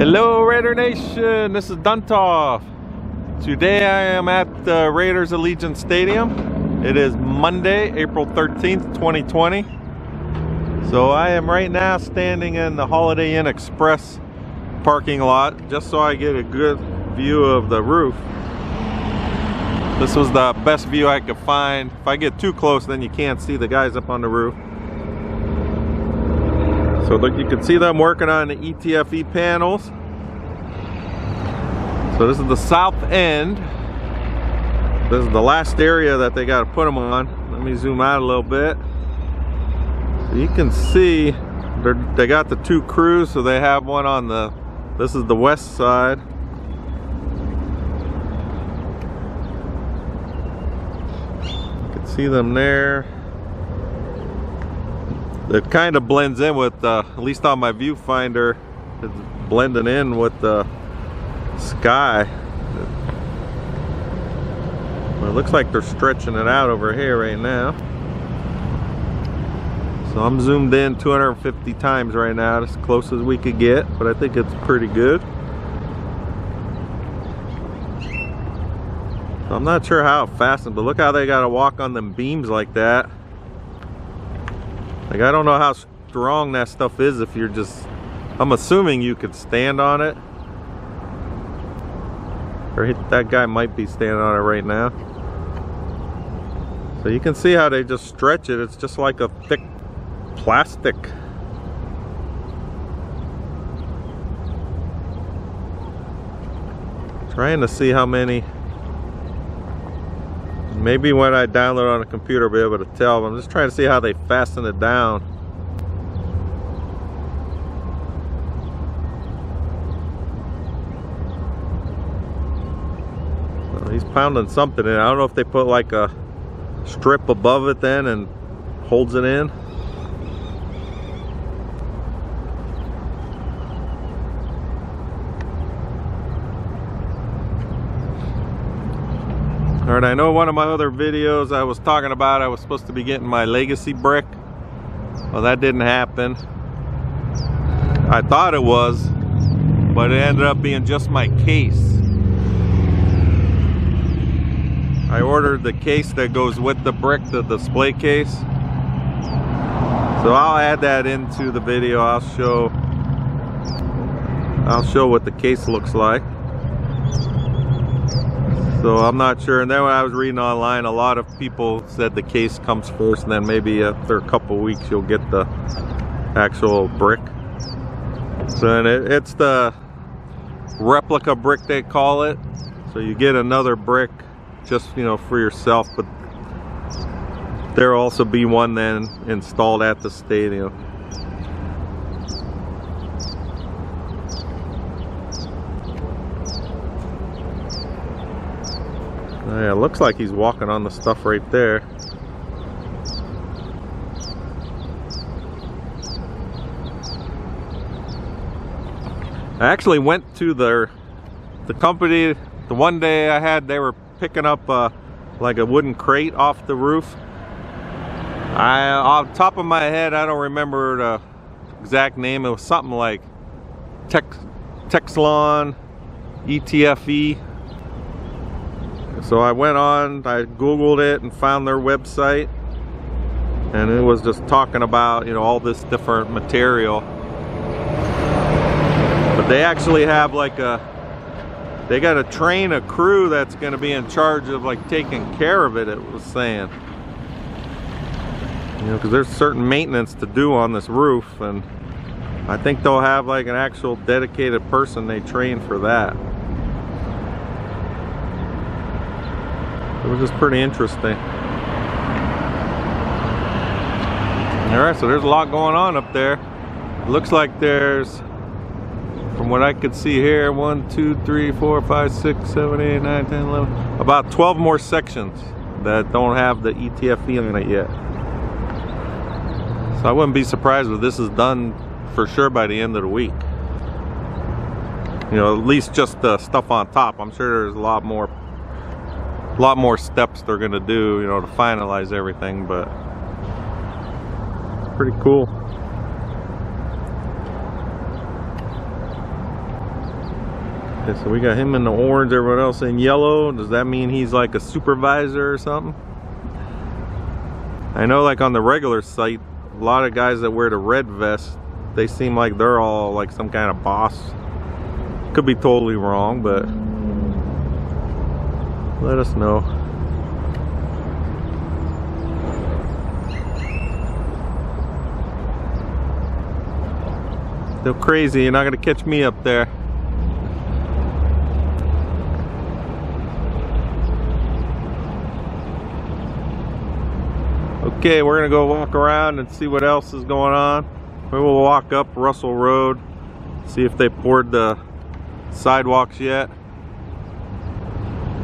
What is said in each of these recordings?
Hello Raider Nation, this is Duntoff. Today I am at the Raiders Allegiant Stadium. It is Monday, April 13th, 2020. So I am right now standing in the Holiday Inn Express parking lot just so I get a good view of the roof. This was the best view I could find. If I get too close, then you can't see the guys up on the roof. So look, you can see them working on the ETFE panels. So this is the south end. This is the last area that they got to put them on. Let me zoom out a little bit. So you can see they got the two crews. So they have one on the, this is the west side. You can see them there. It kind of blends in with, at least on my viewfinder, it's blending in with the sky. Well, it looks like they're stretching it out over here right now. So I'm zoomed in 250 times right now, as close as we could get, but I think it's pretty good. So I'm not sure how it fastens, but look how they got to walk on them beams like that. Like, I don't know how strong that stuff is if you're just, I'm assuming you could stand on it. Or that guy might be standing on it right now. So you can see how they just stretch it. It's just like a thick plastic. Trying to see how many. Maybe when I download on a computer I'll be able to tell, but I'm just trying to see how they fasten it down. Well, he's pounding something in. I don't know if they put like a strip above it then and holds it in. Alright, I know one of my other videos I was talking about I was supposed to be getting my legacy brick. Well, that didn't happen. I thought it was, but it ended up being just my case. I ordered the case that goes with the brick, the display case. So I'll add that into the video. I'll show what the case looks like. So I'm not sure. And then when I was reading online, a lot of people said the case comes first, and then maybe after a couple weeks you'll get the actual brick. So and it's the replica brick they call it. So you get another brick just, you know, for yourself, but there'll also be one then installed at the stadium. Yeah, it looks like he's walking on the stuff right there. I actually went to the company the one day I had. They were picking up like a wooden crate off the roof. Off the top of my head, I don't remember the exact name. It was something like Texlon ETFE. So I went on, I googled it and found their website, and it was just talking about, you know, all this different material. But they actually have like they got to train a crew that's going to be in charge of like taking care of it, it was saying. You know, because there's certain maintenance to do on this roof, and I think they'll have like an actual dedicated person they train for that. It was just pretty interesting. Alright, so there's a lot going on up there. It looks like there's, from what I could see here, 1, 2, 3, 4, 5, 6, 7, 8, 9, 10, 11, about 12 more sections that don't have the ETFE in it yet. So I wouldn't be surprised if this is done for sure by the end of the week. You know, at least just the stuff on top. I'm sure there's a lot more steps they're gonna do, you know, to finalize everything, but pretty cool. Okay, so we got him in the orange, everyone else in yellow. Does that mean he's like a supervisor or something? I know like on the regular site, a lot of guys that wear the red vest, they seem like they're all like some kind of boss. Could be totally wrong, but let us know. Still crazy, you're not gonna catch me up there. Okay, we're gonna go walk around and see what else is going on. We will walk up Russell Road, see if they poured the sidewalks yet.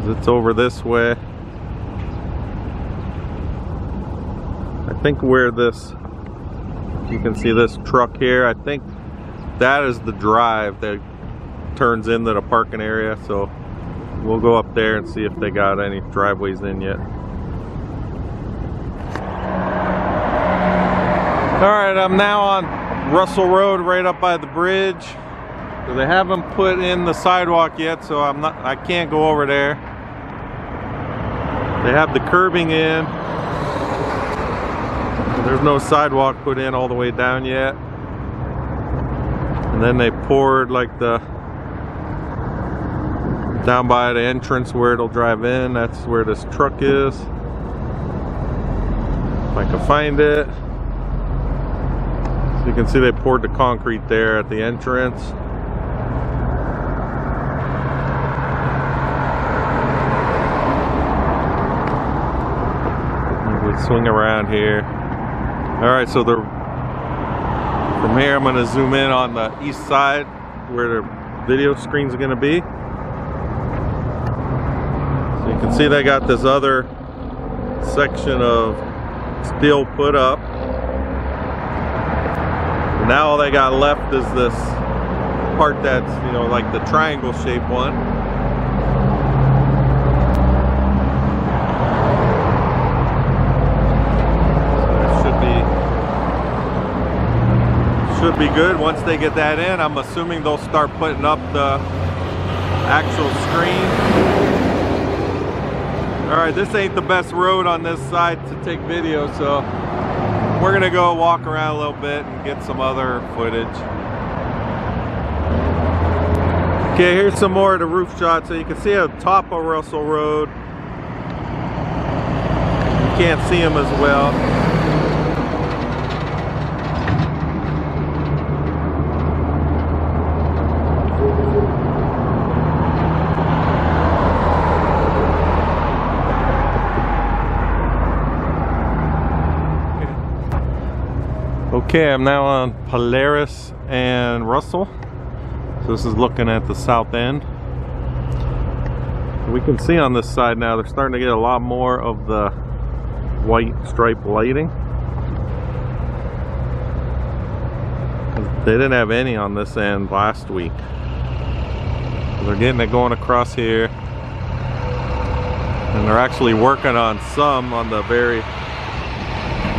It's over this way. I think where this, you can see this truck here, I think that is the drive that turns into the parking area. So we'll go up there and see if they got any driveways in yet. Alright, I'm now on Russell Road right up by the bridge. So they haven't put in the sidewalk yet, so I can't go over there. They have the curbing in. There's no sidewalk put in all the way down yet. And then they poured like the down by the entrance where it'll drive in. That's where this truck is. If I can find it. So you can see they poured the concrete there at the entrance. We swing around here. Alright, so from here I'm going to zoom in on the east side where the video screen's going to be. So you can see they got this other section of steel put up. Now all they got left is this part that's, you know, like the triangle shaped one. So it should be good. Once they get that in, I'm assuming they'll start putting up the actual screen. Alright, this ain't the best road on this side to take video, so we're gonna go walk around a little bit and get some other footage. Okay, here's some more of the roof shots. So you can see the top of Russell Road. You can't see them as well. Okay, I'm now on Polaris and Russell. So this is looking at the south end. We can see on this side now they're starting to get a lot more of the white stripe lighting. They didn't have any on this end last week. So they're getting it going across here. And they're actually working on some on the very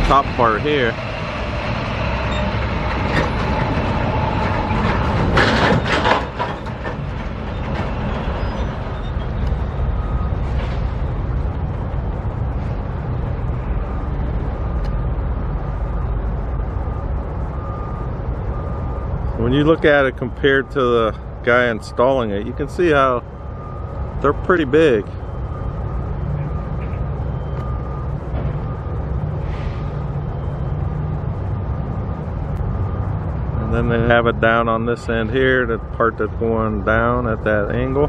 top part here. When you look at it compared to the guy installing it, you can see how they're pretty big. And then they have it down on this end here, the part that's going down at that angle.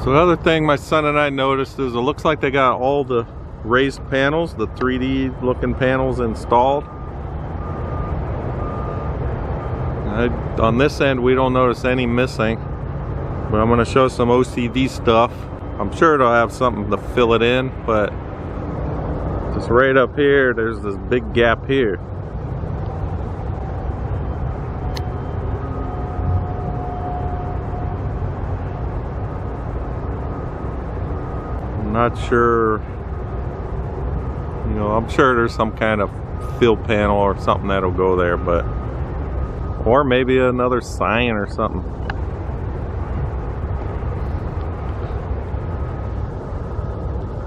So the other thing my son and I noticed is it looks like they got all the raised panels, the 3D looking panels installed. On this end we don't notice any missing, but I'm going to show some OCD stuff. I'm sure it'll have something to fill it in, but just right up here there's this big gap here. I'm not sure, you know, I'm sure there's some kind of fill panel or something that'll go there, but Or maybe another sign or something.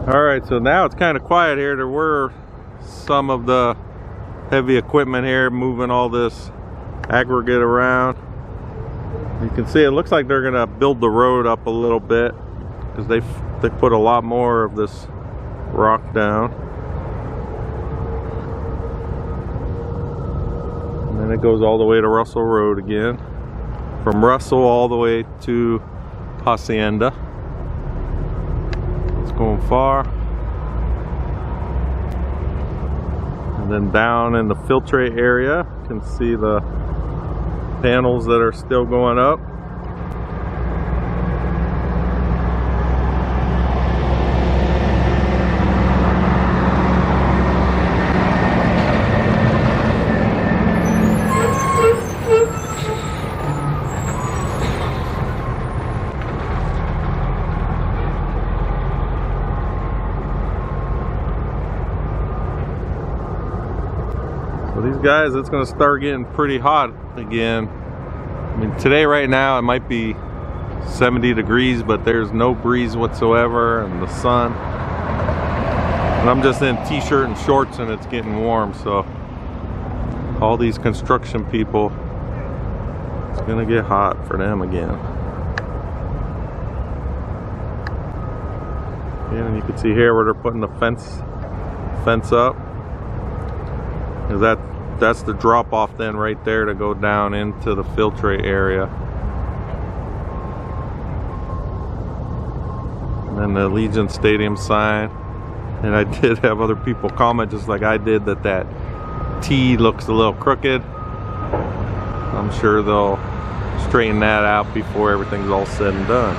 Alright, so now it's kind of quiet here. There were some of the heavy equipment here moving all this aggregate around. You can see it looks like they're gonna build the road up a little bit because they put a lot more of this rock down. And then it goes all the way to Russell Road again. From Russell all the way to Hacienda. It's going far. And then down in the filtrate area, you can see the panels that are still going up. So these guys, it's going to start getting pretty hot again. I mean, today right now it might be 70 degrees, but there's no breeze whatsoever and the sun. And I'm just in t-shirt and shorts and it's getting warm, so all these construction people, it's going to get hot for them again. And you can see here where they're putting the fence up. That's the drop off then right there to go down into the filtrate area. And then the Allegiant Stadium sign. And I did have other people comment just like I did that T looks a little crooked. I'm sure they'll straighten that out before everything's all said and done.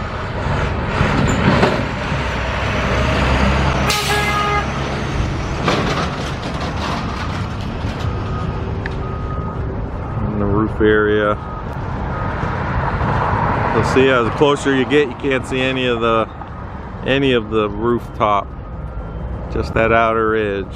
The roof area. You'll see as the closer you get, you can't see any of the rooftop, just that outer edge.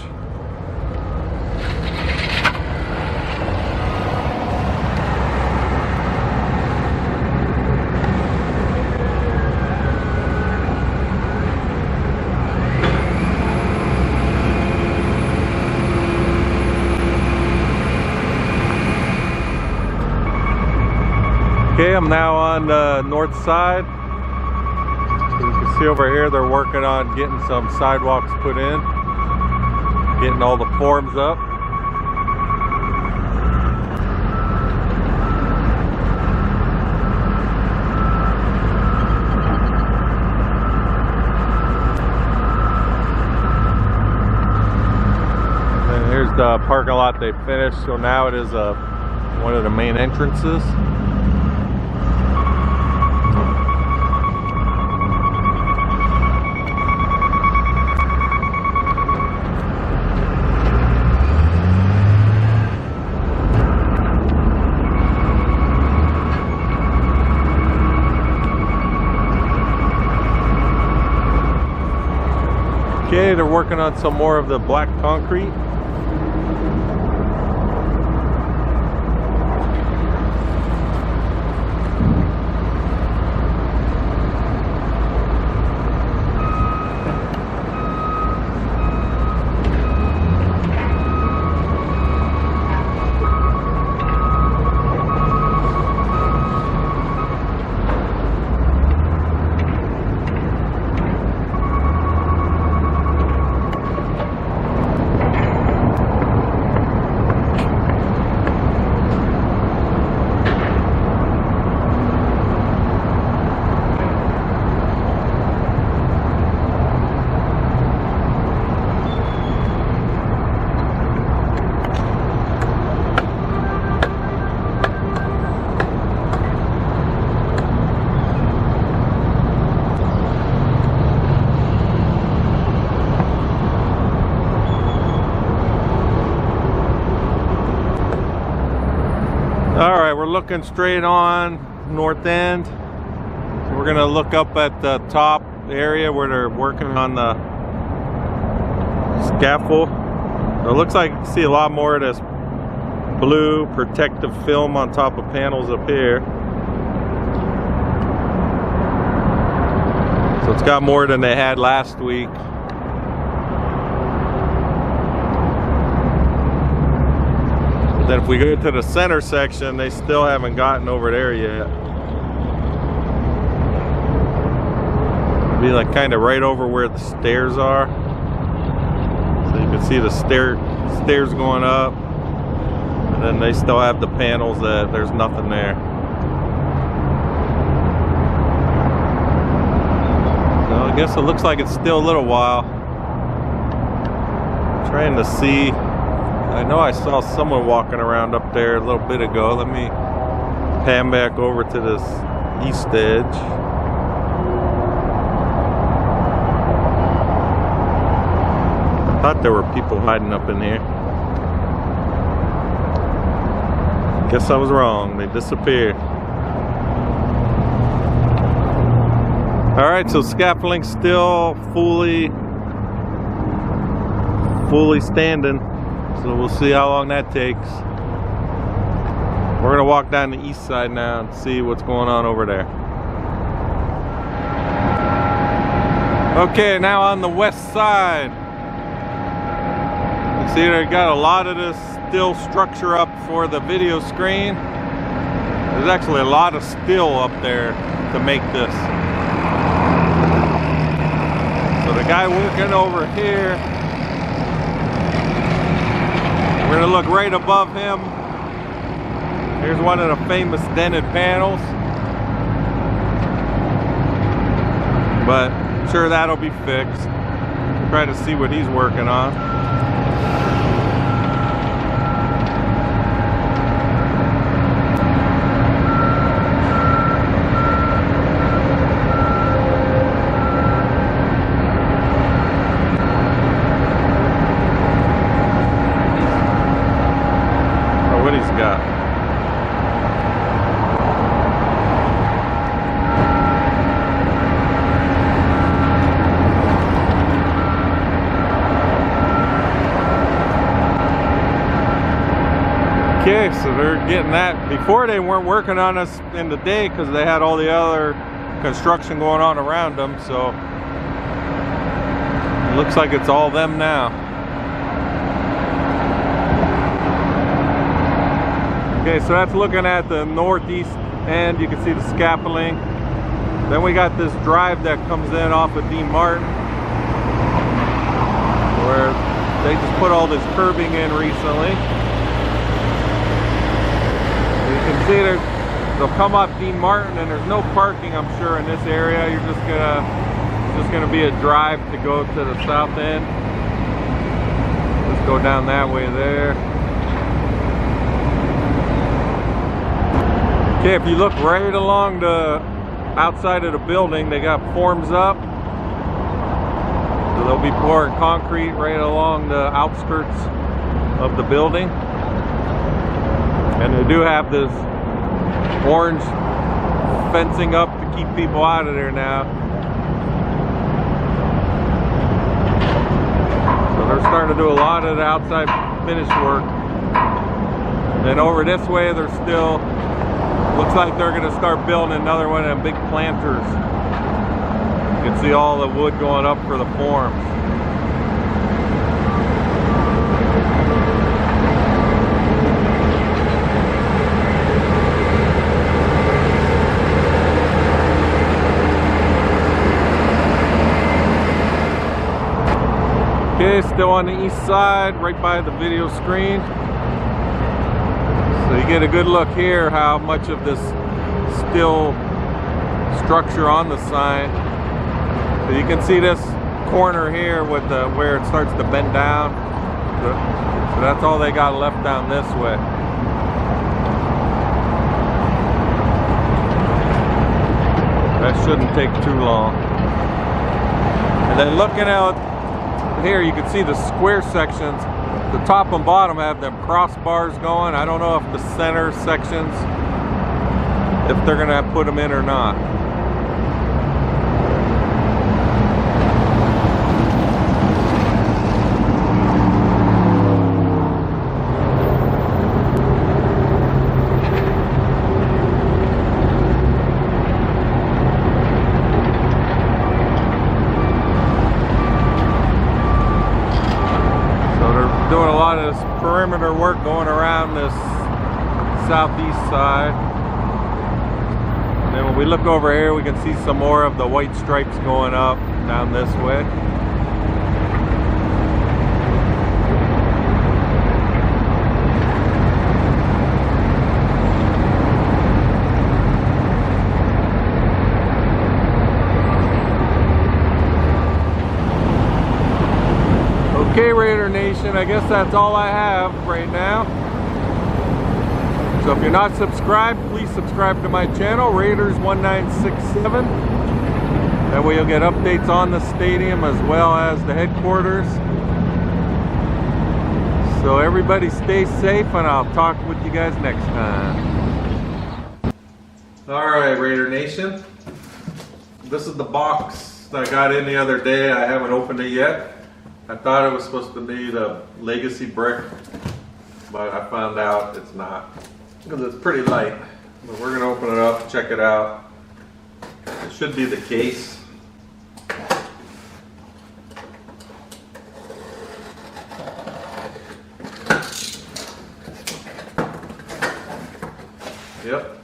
Okay, I'm now on the north side. So you can see over here they're working on getting some sidewalks put in, getting all the forms up. And here's the parking lot they finished, so now it is one of the main entrances. Okay, they're working on some more of the black concrete. Alright, we're looking straight on north end. So we're going to look up at the top area where they're working on the scaffold. It looks like you can see a lot more of this blue protective film on top of panels up here. So it's got more than they had last week. Then if we go to the center section, they still haven't gotten over there yet. It'll be like kind of right over where the stairs are. So you can see the stairs going up. And then they still have the panels that there's nothing there. So I guess it looks like it's still a little while. I'm trying to see. I know I saw someone walking around up there a little bit ago. Let me pan back over to this east edge. I thought there were people hiding up in here. Guess I was wrong. They disappeared. Alright, so scaffolding's still fully standing. So we'll see how long that takes. We're gonna walk down the east side now and see what's going on over there. Okay, now on the west side. You can see they got a lot of this steel structure up for the video screen. There's actually a lot of steel up there to make this. So the guy working over here, we're gonna look right above him. Here's one of the famous dented panels. But I'm sure that'll be fixed. Try to see what he's working on. Okay, so they're getting that. Before they weren't working on us in the day because they had all the other construction going on around them, so it looks like it's all them now. Okay, so that's looking at the northeast end. You can see the scaffolding. Then we got this drive that comes in off of Dean Martin, where they just put all this curbing in recently. You can see they'll come off Dean Martin, and there's no parking, I'm sure, in this area. You're just gonna be a drive to go to the south end. Just go down that way there. Okay, if you look right along the outside of the building, they got forms up. So they'll be pouring concrete right along the outskirts of the building. And they do have this orange fencing up to keep people out of there now. So they're starting to do a lot of the outside finish work. Then over this way, they're still, looks like they're gonna start building another one of them big planters. You can see all the wood going up for the forms. Okay, still on the east side, right by the video screen. So you get a good look here how much of this steel structure on the sign. So you can see this corner here with the where it starts to bend down. So that's all they got left down this way. That shouldn't take too long. And then looking out here, you can see the square sections. The top and bottom have them crossbars going. I don't know if the center sections, if they're gonna put them in or not. lot of this perimeter work going around this southeast side. And then when we look over here, we can see some more of the white stripes going up down this way. Okay, Raider Nation, I guess that's all I have right now. So if you're not subscribed, please subscribe to my channel, Raiders1967. That way you'll get updates on the stadium as well as the headquarters. So everybody stay safe, and I'll talk with you guys next time. Alright, Raider Nation. This is the box that I got in the other day. I haven't opened it yet. I thought it was supposed to be the legacy brick, but I found out it's not, because it's pretty light. But we're gonna open it up, check it out. It should be the case. Yep.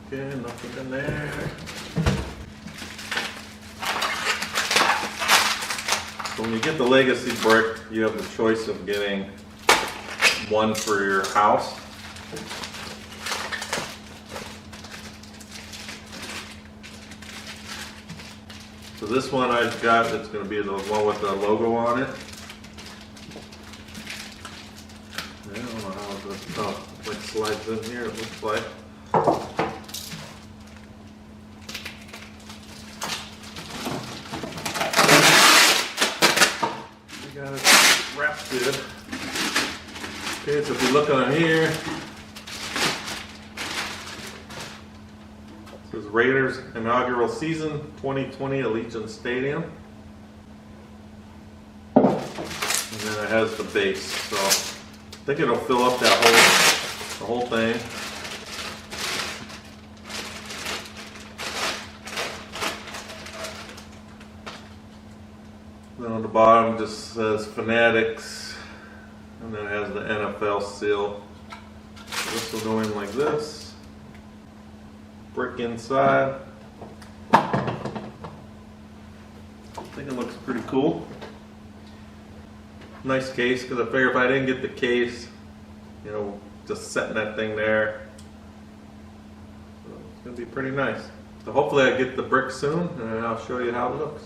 Okay, nothing in there. So when you get the legacy brick, you have the choice of getting one for your house. So this one I've got, it's going to be the one with the logo on it. I don't know how this, oh, it like slides in here, it looks like. Got it wrapped good. Okay, so if you look on here, it says Raiders inaugural season 2020 Allegiant Stadium. And then it has the base. So I think it'll fill up that the whole thing. Then on the bottom just says Fanatics, and then it has the NFL seal. This will go in like this. Brick inside. I think it looks pretty cool. Nice case, because I figure if I didn't get the case, you know, just setting that thing there, so it's going to be pretty nice. So hopefully I get the brick soon, and I'll show you how it looks.